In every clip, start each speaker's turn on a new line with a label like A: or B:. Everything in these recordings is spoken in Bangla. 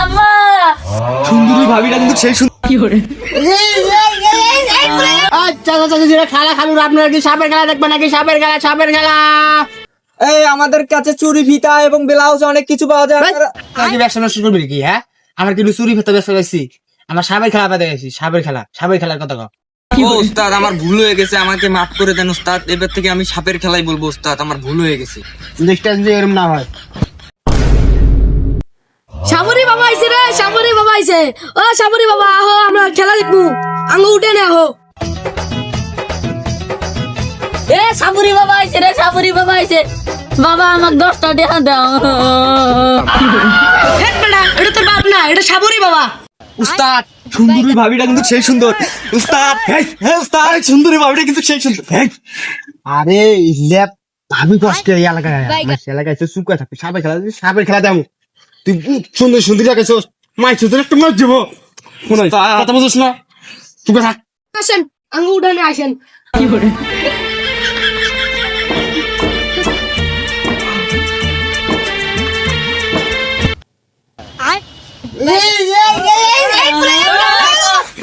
A: আম্মা
B: সুন্দরী ভাবিটা কিন্তু সেই সুন্দর।
A: কি করে
C: আচ্ছা যেটা খেলা খালুর আপনারা কি সাপের খেলা দেখবেন নাকি সাপের খেলা
B: এই আমাদের কাছে চুরি ফিতা এবং ব্লাউজ অনেক কিছু পাওয়া যায়।
C: আপনারা কি ব্যবসা নষ্ট করবেন কি? হ্যাঁ, আমার কিন্তু চুরি ফেতে ব্যবসা পাইছি, আমার সাপের খেলা পেতে গেছি। সাপের খেলার কথা কও।
B: ও উস্তাদ, আমার ভুল হয়ে গেছে, আমাকে মাফ করে দেন উস্তাদ। এবার থেকে আমি সাপের খেলাই বলবো উস্তাদ, আমার ভুল হয়ে গেছে।
C: নেক্সট টাইম যে এরকম না হয়।
A: সাবরি বাবা আইছে রে, সাবরি বাবা আইছে। ও সাবরি বাবা আহো, আমরা খেলা দেখবো। আঙ্গ উঠে নে আহো। এ সাবরি বাবা আইছে রে, সাবরি বাবা আইছে। বাবা আমাক 10টা টাকা দাও। হেট বেটা, এটা তোর বাপ না, এটা সাবরি বাবা।
B: উস্তাদ, সুন্দরী ভাবিটা কিন্তু সেই সুন্দর উস্তাদ। হ্যাঁ উস্তাদ, সুন্দরী ভাবিটা কিন্তু সেই সুন্দর।
C: আরে ল্যাপ ভাবি কষ্ট এই এলাকায়, আমার এলাকায় এসে চুপ করে থাকবে। সাপের খেলা দেবো। তুই সুন্দরী দেখাইছস, মাইছ তোর একটা মাছ দেবো। কথা বুঝছ না, চুপ করে থাক।
A: আসেন, আঙ্গ উঠানে আসেন। কি করে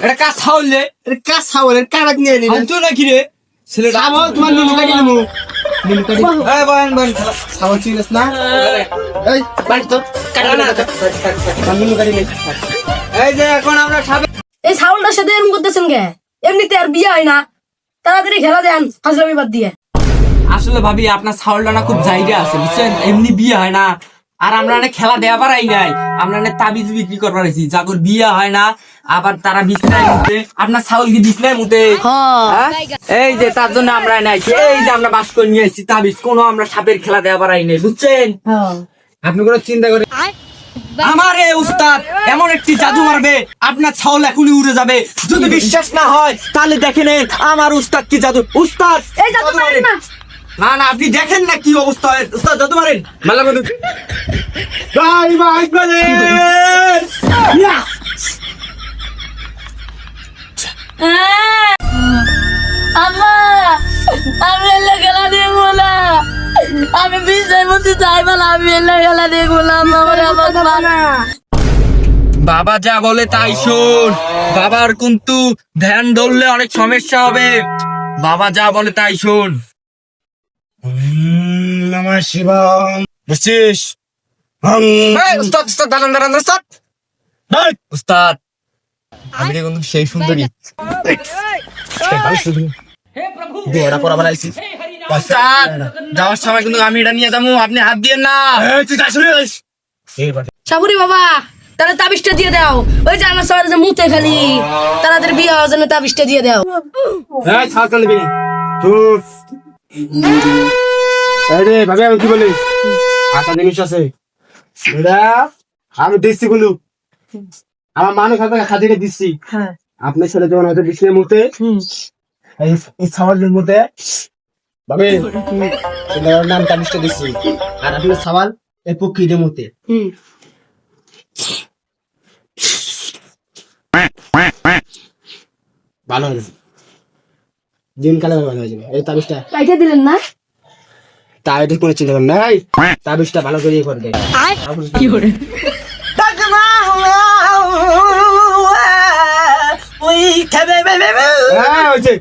B: এটা কাজ ছাউলে
C: কাজ ছাগলের কারাক নিয়ে নিবি
B: আনছো নাকি রে ছেলেটা?
C: ছাগল তোমার নিমু কাটি নিমু।
B: এই বয়েন খেলা।
C: ছাগল চিনিস না? এই বাড়ি তো কাটা না নিমু কাটি নে।
B: এই যে এখন আমরা সাপের
A: এই ছাগলটার সাথে এরকম করতেছেন কে? এমনিতে আর বিয়ে হয় না, তাড়াতাড়ি খেলা দেন হাজরামি বাদ দিয়ে।
B: আসলে ভাবি আপনার ছাউলটা না খুব জায়গা আছে বুঝছেন, এমনি বিয়ে হয় না। আর আমরা না খেলা দেওয়া পারাই নাই, আমরা না তাবিজ বিক্রি করবার আইছি। যাগর বিয়ে হয় না আবার তারা বিছনায় মুতে, আপনার ছাউল কি বিছনায় মুতে? হ্যাঁ? এই যে তার জন্য আমরা নাই, এই যে আমরা বাস করে নিয়ে আসছি তাবিজ, কোনো আমরা সাপের খেলা দেওয়া পারাই নাই বুঝছেন।
C: আপনি কোনো চিন্তা করে
B: আমার এই উস্তাদ এমন একটি জাদু মারবে, আপনার ছাউল এখনই উড়ে যাবে। যদি বিশ্বাস না হয় তাহলে দেখে নেন আমার উস্তাদ কি জাদু। উস্তাদ
A: এই জাদু মারেন না।
B: না না, আপনি দেখেন না কি অবস্থা হয়। উস্তাদ জাদু মারেন।
C: মালা বন্ধু ভাই ভাই বলে
A: আম্মা আমি এলে খেলা দেখবো না, আমি বিছানার মধ্যে যাইবা না, আমি এলে খেলা দেখবো না। আমার
B: বাবা যা বলে তাই শোন, বাবার কিন্তু ধ্যান ধরলে অনেক সমস্যা হবে। বাবা যা বলে তাই শোন।
C: নমঃ শিবায়।
B: বুঝছিস? উস্তাদ উস্তাদ দাঁড়ান দাঁড়ান উস্তাদ। উস্তাদ আমি কিন্তু সেই সুন্দরী।
C: দেড়া পরা বানাইছি।
B: উস্তাদ যাওয়ার সময় কিন্তু আমি এটা নিয়ে যাবো, আপনি হাত দিয়েন না।
C: তুই আসলে এইবার
A: সাবরি বাবা তাহলে তাবিজটা দিয়ে দাও। ওই যে আমার সবার যে মুতে খালি, তাড়াতাড়ি বিয়ে হওয়ার জন্য তাবিজটা দিয়ে দাও।
C: এই ছাড় নিবি তুই। আরে ভাবি আমি কি বলি, আটা জিনিস আছে এটা আমি দিচ্ছি বলু, আমার মানুষ খাদিকে দিচ্ছি।
A: হ্যাঁ
C: আপনার ছেলে যখন হয়তো বিছনের মধ্যে এই সাওয়ালের মধ্যে ভাবে ছেলের নাম তাবিজটা দিচ্ছি, আর আপনার সাওয়াল এই পক্ষীদের মধ্যে ভালো হবে, দিন কালে ভালো হয়ে যাবে। এই তাবিজটা
A: কাইটে দিলেন না?
C: তাই ঠিক কোনো চিন্তা করেন নাই, তাবিজটা ভালো করে করবে।
A: কি করে
C: হ্যাঁ হয়েছে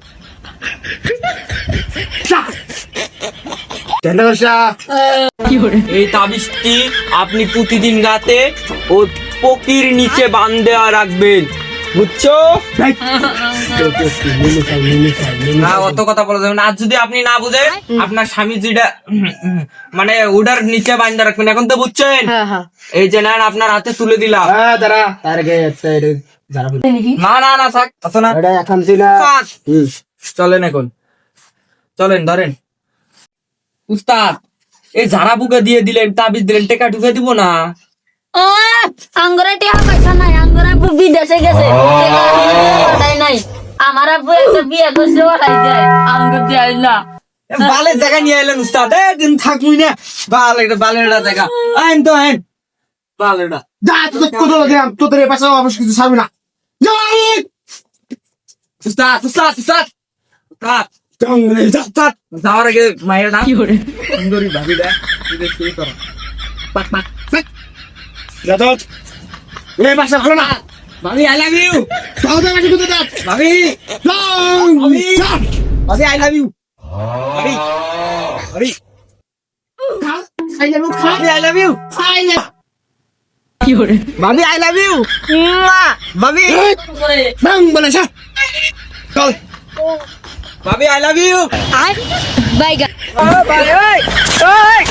A: কি করে
B: এই তাবিজটি আপনি প্রতিদিন রাতে ও পকির নিচে বাঁধে রাখবেন, বুঝছো? না অত কথা বলা যাবে না। আর যদি আপনি না বুঝেন আপনার স্বামী যেটা মানে ওটার নিচে বাঁধে রাখবেন, এখন তো বুঝছেন?
A: হ্যাঁ হ্যাঁ
B: এই যে নেন আপনার হাতে তুলে দিলাম।
C: হ্যাঁ দাঁড়া তার আগে যারা
B: না না না থাক অত না,
C: এটা এখন ছিল
B: চলেন এখন চলেন ধরেন। উস্তাদ এই ঝাড়া বুকে দিয়ে দিলেন, তাবিজ দিলেন, টেকা ঢুকে দিব না।
A: আঙ্গুরে টিয়া পয়সা নাই, আঙ্গুর আব্বু বিদেশে গেছে, টাকা নাই। আমার আব্বু একটা বিয়ে করছে, ওরাই দেয়, আঙ্গুর দেয় না।
B: বালের জায়গা নিয়ে এলেন উস্তাদ, দিন থাকবি না। বালের জায়গা আইন তো আইন বালেরটা।
C: যা তোদের কোথাও দিলাম, তোদের এই পাশে অবশ্য কিছু ছাড়বি না।
B: উস্তাদ উস্তাদ উস্তাদ উস্তাদ উস্তাদ যাওয়ার আগে মায়ের নাম
A: কি করে
B: সুন্দরী ভাবি দেয় শুরু করো।
C: যা তো এ বাসা ভালো না
B: ভাবি আই লাভ ইউ
C: যাও যাও মাসি কোথায় যাও
B: ভাবি
C: যাও যাও।
B: ভাবি আই লাভ ইউ ভাবি ভাবি
C: খাই যাবো খাই
B: ভাবি আই লাভ ইউ
C: খাই যাবো
B: ভাবি আই লাভ ইউ ভাবি
C: বাং বানাইছা চল
B: ভাবি আই লাভ ইউ
A: আর বাইগা
B: ভাই